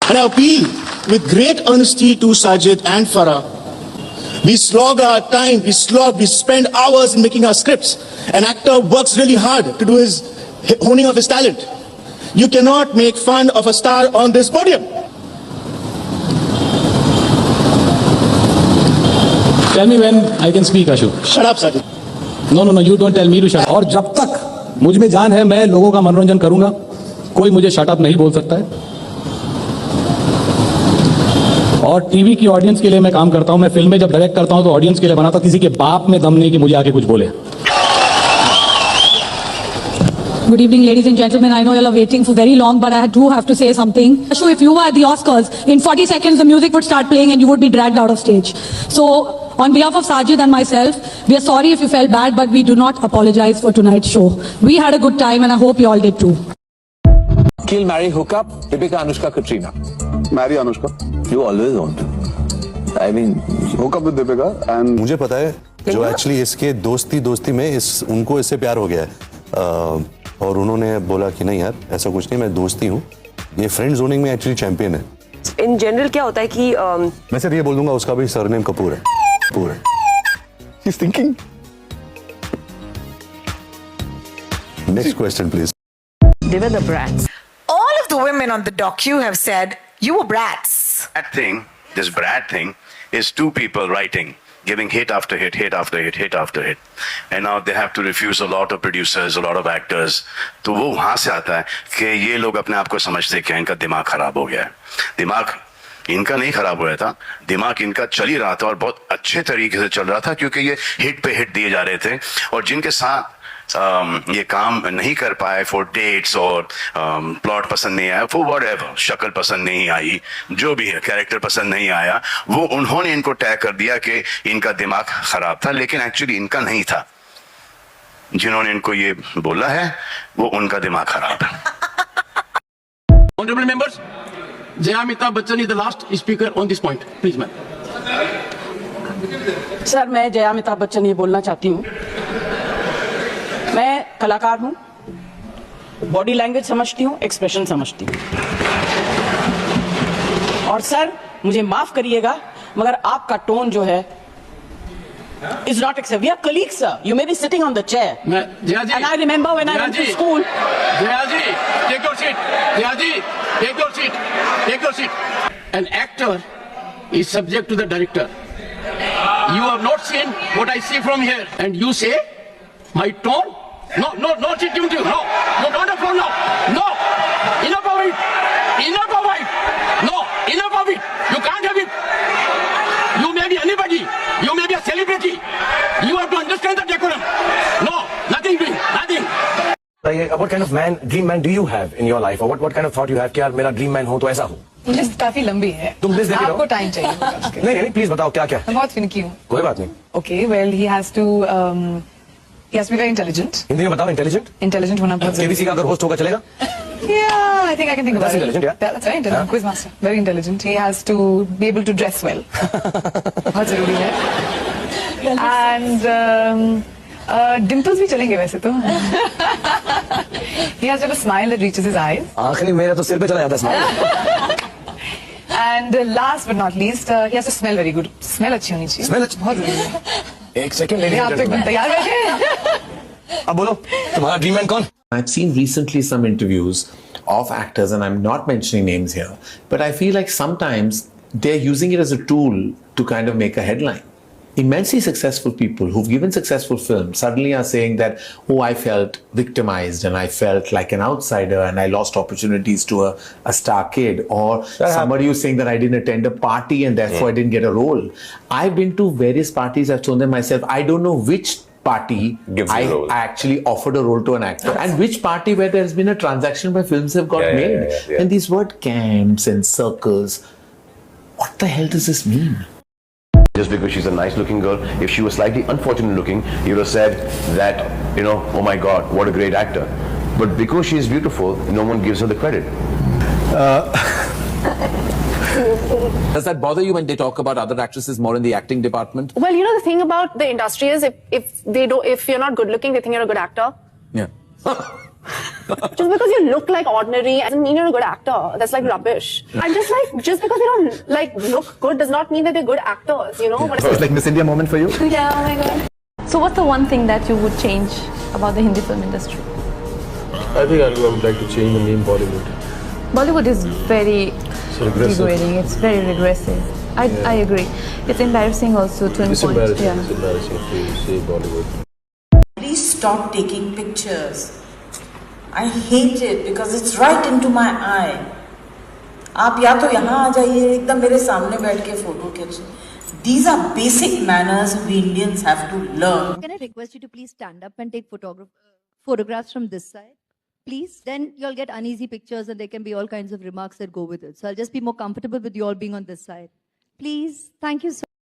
And I appeal with great honesty to Sajid and Farah. We slog our time, we spend hours in making our scripts. An actor works really hard to do his honing of his talent. You cannot make fun of a star on this podium. Tell me when I can speak, Ashok. Shut up, Sajid. No, you don't tell me to shut up. और जब तक मुझ में जान है मैं लोगों का मनोरंजन करूंगा, कोई मुझे शट अप नहीं बोल सकता है। और टीवी की ऑडियंस के लिए मैं काम करता हूं, मैं फिल्में जब डायरेक्ट करता हूं तो ऑडियंस के लिए बनाता हूं, किसी के बाप में दम नहीं कि मुझे आके कुछ बोले। Good evening, ladies and gentlemen. I know you all are waiting for very long, but I do have to say something. So if you were at the Oscars, in 40 seconds the music would start playing and you would be dragged out of stage. So on behalf of Sajid and myself, we are sorry if you felt bad, but we do not apologize for tonight's show. We had a good time and I hope you all did too. Kill, marry, hook up, Deepika, Anushka, Katrina. Marry Anushka. You always want to. I mean, Hook up with Deepika and मुझे पता है जो actually इसके दोस्ती में उनको इससे प्यार हो गया है और उन्होंने बोला कि नहीं यार ऐसा कुछ नहीं, मैं दोस्ती हूँ। ये फ्रेंड जोनिंग में एक्चुअली चैंपियन है। इन जनरल क्या होता है कि मैं सिर्फ ये बोल दूंगा उसका भी सरनेम कपूर है। he's thinking. Next question please. they were the brats. All of the women on the docu have said you were brats. That thing, this brat thing, is two people writing, giving hit after hit, hit after hit, hit after hit. And now they have to refuse a lot of producers, a lot of actors. तो वो वहां से आता है कि ये लोग अपने आप को समझते कि इनका दिमाग खराब हो गया है। दिमाग इनका नहीं खराब हुआ था, दिमाग इनका चल ही रहा था और बहुत अच्छे तरीके से चल रहा था क्योंकि ये हिट पे हिट दिए जा रहे थे और जिनके साथ ये काम नहीं कर पाए फॉर डेट्स और प्लॉट पसंद नहीं आया, वो व्हाटएवर, शक्ल पसंद नहीं आई, जो भी है कैरेक्टर पसंद नहीं आया, वो उन्होंने इनको टैग कर दिया कि इनका दिमाग खराब था, लेकिन एक्चुअली इनका नहीं था। जिन्होंने इनको ये बोला है वो उनका दिमाग खराब है। Honorable members, Jaya Amitabh Bachchan is the last speaker on this point. Please, ma'am. Sir, मैं जया अमिताभ बच्चन ये बोलना चाहती हूँ, मैं कलाकार हूँ, बॉडी लैंग्वेज समझती हूँ, एक्सप्रेशन समझती हूँ। और सर मुझे माफ करिएगा मगर आपका टोन जो है is not acceptable. We are colleagues, sir. You may be sitting on the chair. And I remember when I went to school. Jayaji, take your seat. Jayaji, take your seat. Take your seat. An actor is subject to the director. You have not seen what I see from here, and you say my tone. No, sit down. No, don't have now. No, enough of it. Enough of it. No, enough of it. You can't have it. You may be anybody. You may be a celebrity. You have to understand the decorum. No, nothing doing, nothing. what kind of dream man do you have in your life? Or what kind of thought you have कि यार मेरा dream man हो तो ऐसा हो? List काफी लंबी है। तुम लिस्ट देती रहो। आपको टाइम चाहिए। नहीं, प्लीज बताओ क्या क्या। मैं बहुत फिनिकी हूँ। कोई बात नहीं। Okay, well he has to be very intelligent. Hindi में बताओ इंटेलिजेंट। इंटेलिजेंट होना बहुत जरूरी है। केबीसी का अगर होस्ट होगा चलेगा? Yeah, I think I can think about That's intelligent, it. yeah. That's very intelligent. Quiz master, very intelligent. He has to be able to dress well. बहुत जरूरी है. And dimples भी चलेंगे वैसे तो. He has to have a smile that reaches his eyes. आखिरी मेरा तो सिर पे चला जाता है smile. And last but not least, he has to smell very good. Smell अच्छी होनी चाहिए. Smell अच्छी? बहुत जरूरी है. एक सेकंड लेने आप एकदम तैयार बैठे. अब बोलो तुम्हारा ड्रीम मैन कौन? I've seen recently some interviews of actors, and I'm not mentioning names here, but I feel like sometimes they're using it as a tool to kind of make a headline. Immensely successful people who've given successful films suddenly are saying that, oh, I felt victimized and I felt like an outsider and I lost opportunities to a star kid. Or somebody who's saying that I didn't attend a party and therefore I didn't get a role. I've been to various parties, I've told them myself, I don't know which party I actually offered a role to an actor and which party where there's been a transaction where films have got made. And these word camps and circles, what the hell does this mean? Just because she's a nice looking girl, if she was slightly unfortunate looking, you would have said that, oh my God, what a great actor. But because she is beautiful, no one gives her the credit. Does that bother you when they talk about other actresses more in the acting department? Well, the thing about the industry is if you're not good looking, they think you're a good actor. Yeah. Just because you look like ordinary doesn't mean you're a good actor. That's like rubbish. I'm just like, just because they don't like look good does not mean that they're good actors, you know? But It's like Miss India moment for you. yeah, oh my god. So what's the one thing that you would change about the Hindi film industry? I think I would like to change the name Bollywood. Bollywood is very degrading. It's very regressive. I agree. It's embarrassing also to an point. Yeah. It's embarrassing to say Bollywood. Please stop taking pictures. I hate it because it's right into my eye. आप या तो यहाँ आ जाइए एकदम मेरे सामने बैठ के photo खींचिए. These are basic manners we Indians have to learn. Can I request you to please stand up and take photographs from this side? Please. Then you'll get uneasy pictures and there can be all kinds of remarks that go with it. So I'll just be more comfortable with you all being on this side. Please. Thank you so